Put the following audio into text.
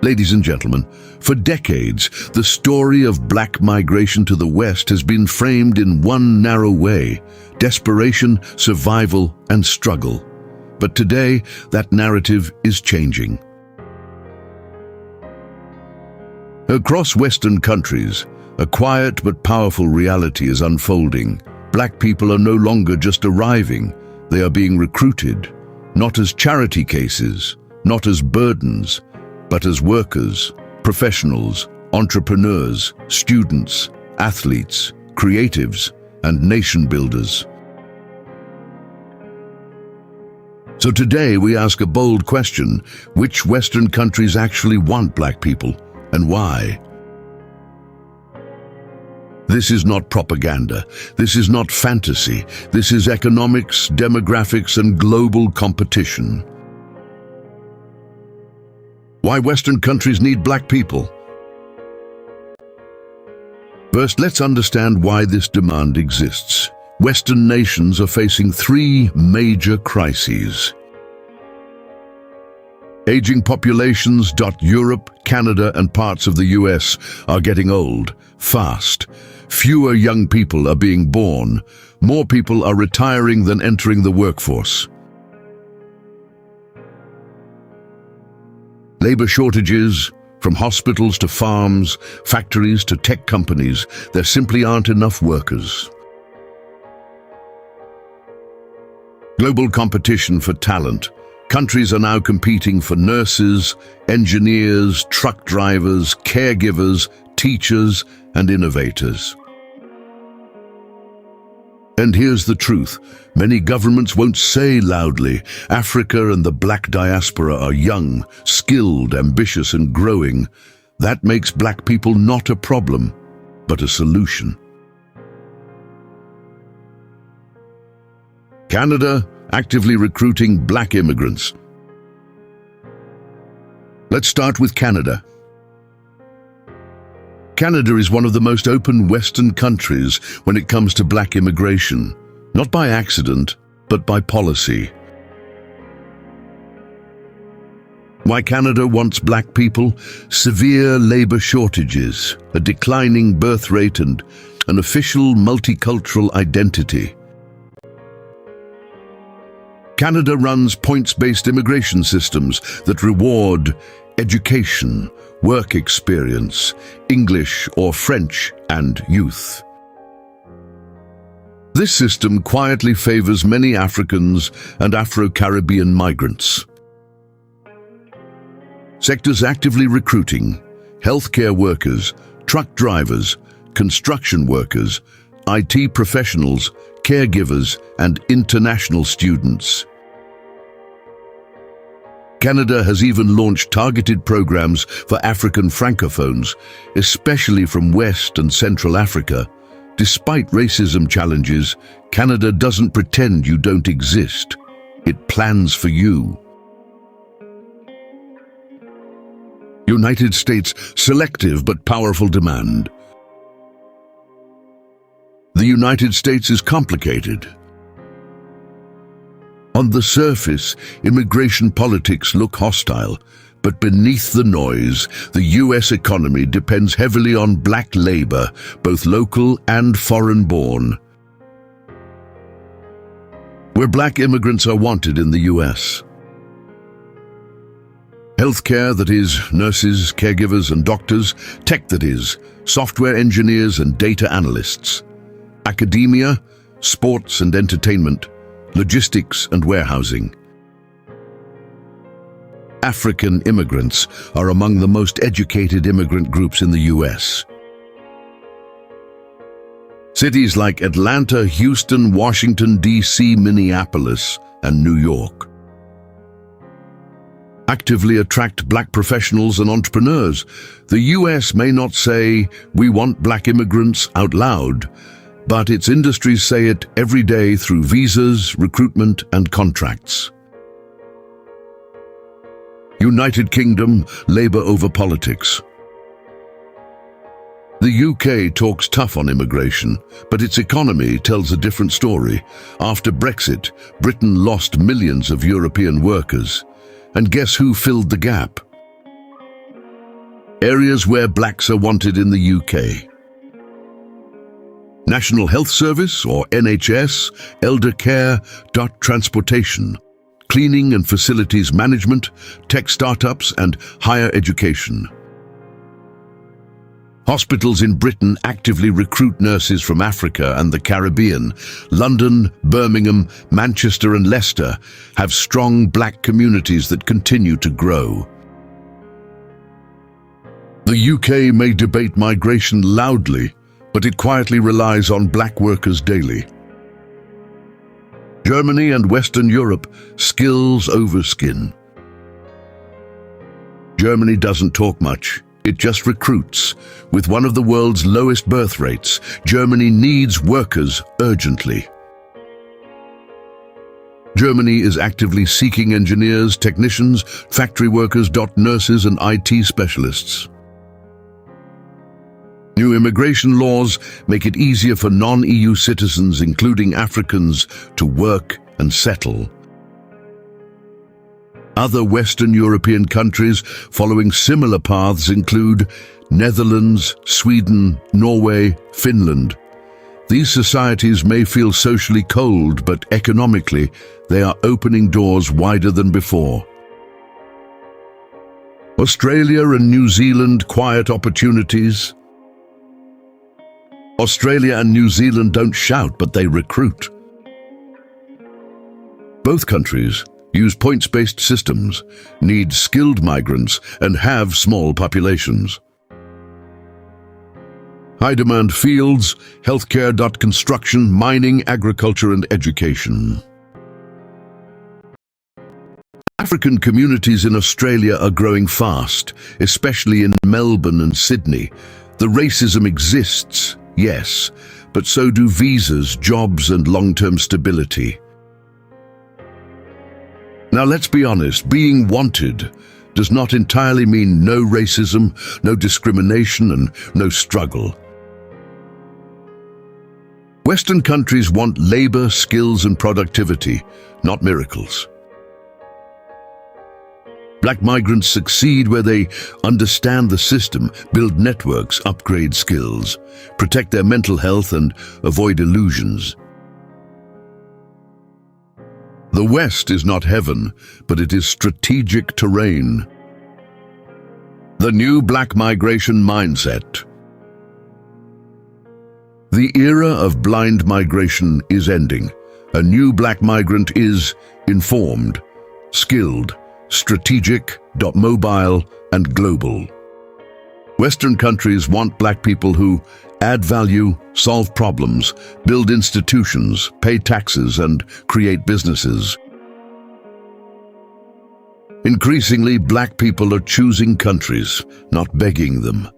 Ladies and gentlemen, for decades, the story of black migration to the West has been framed in one narrow way: desperation, survival, and struggle. But today, that narrative is changing. Across Western countries, a quiet but powerful reality is unfolding. Black people are no longer just arriving, they are being recruited, not as charity cases, not as burdens, but as workers, professionals, entrepreneurs, students, athletes, creatives, and nation builders. So today we ask a bold question: which Western countries actually want black people, and why? This is not propaganda. This is not fantasy. This is economics, demographics, and global competition. Why Western countries need black people? First, let's understand why this demand exists. Western nations are facing three major crises. Aging populations. Europe, Canada, and parts of the US are getting old, fast. Fewer young people are being born. More people are retiring than entering the workforce. Labor shortages, from hospitals to farms, factories to tech companies, there simply aren't enough workers. Global competition for talent. Countries are now competing for nurses, engineers, truck drivers, caregivers, teachers, and innovators. And here's the truth: many governments won't say loudly. Africa and the black diaspora are young, skilled, ambitious, and growing. That makes black people not a problem, but a solution. Canada, actively recruiting black immigrants. Let's start with Canada. Canada is one of the most open Western countries when it comes to black immigration, not by accident, but by policy. Why Canada wants black people? Severe labor shortages, a declining birth rate, and an official multicultural identity. Canada runs points-based immigration systems that reward education, work experience, English or French, and youth. This system quietly favors many Africans and Afro-Caribbean migrants. Sectors actively recruiting: healthcare workers, truck drivers, construction workers, IT professionals, caregivers, and international students. Canada has even launched targeted programs for African francophones, especially from West and Central Africa. Despite racism challenges, Canada doesn't pretend you don't exist. It plans for you. United States, selective but powerful demand. The United States is complicated. On the surface, immigration politics look hostile, but beneath the noise, the US economy depends heavily on black labor, both local and foreign-born. Where black immigrants are wanted in the US. Healthcare, that is, nurses, caregivers, and doctors. Tech, that is, software engineers and data analysts. Academia, sports and entertainment, logistics and warehousing. African immigrants are among the most educated immigrant groups in the US. Cities like Atlanta, Houston, Washington, D.C., Minneapolis, and New York actively attract black professionals and entrepreneurs. The US may not say, "We want black immigrants," out loud, but its industries say it every day through visas, recruitment, and contracts. United Kingdom, labor over politics. The UK talks tough on immigration, but its economy tells a different story. After Brexit, Britain lost millions of European workers. And guess who filled the gap? Areas where blacks are wanted in the UK. National Health Service, or NHS, elder care, transportation, cleaning and facilities management, tech startups and higher education. Hospitals in Britain actively recruit nurses from Africa and the Caribbean. London, Birmingham, Manchester and Leicester have strong black communities that continue to grow. The UK may debate migration loudly, but it quietly relies on black workers daily. Germany and Western Europe, skills over skin. Germany doesn't talk much, it just recruits. With one of the world's lowest birth rates, Germany needs workers urgently. Germany is actively seeking engineers, technicians, factory workers, nurses and IT specialists. New immigration laws make it easier for non-EU citizens, including Africans, to work and settle. Other Western European countries following similar paths include Netherlands, Sweden, Norway, Finland. These societies may feel socially cold, but economically, they are opening doors wider than before. Australia and New Zealand, quiet opportunities. Australia and New Zealand don't shout, but they recruit. Both countries use points-based systems, need skilled migrants, and have small populations. High-demand fields, healthcare, construction, mining, agriculture, and education. African communities in Australia are growing fast, especially in Melbourne and Sydney. The racism exists, yes, but so do visas, jobs, and long-term stability. Now let's be honest, being wanted does not entirely mean no racism, no discrimination, and no struggle. Western countries want labor, skills, and productivity, not miracles. Black migrants succeed where they understand the system, build networks, upgrade skills, protect their mental health, and avoid illusions. The West is not heaven, but it is strategic terrain. The new black migration mindset. The era of blind migration is ending. A new black migrant is informed, skilled, strategic, mobile, and global. Western countries want black people who add value, solve problems, build institutions, pay taxes, and create businesses. Increasingly, black people are choosing countries, not begging them.